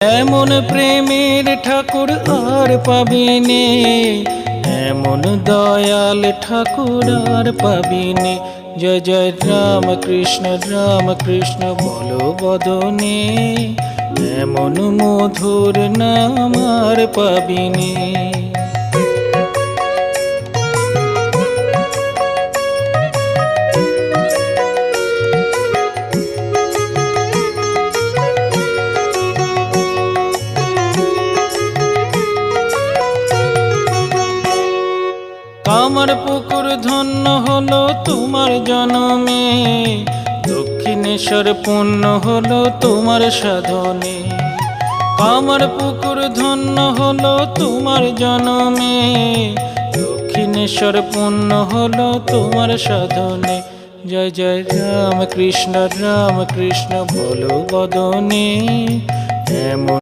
এমন প্রেমের ঠাকুর আর পাবিনে, এমন দয়াল ঠাকুর আর পাবিনে। জয় জয় রাম কৃষ্ণ বলো বদনে, এমন মধুর নাম আর পাবিনে। আমার পুকুর ধন্য হলো তোমার জনমে, দক্ষিণেশ্বর পূর্ণ হলো তোমার সাধনে। আমার পুকুর ধন্য হলো তোমার জনমে, দক্ষিণেশ্বর পূর্ণ হলো তোমার সাধনে। জয় জয় রাম কৃষ্ণ বলো বদনে, এমন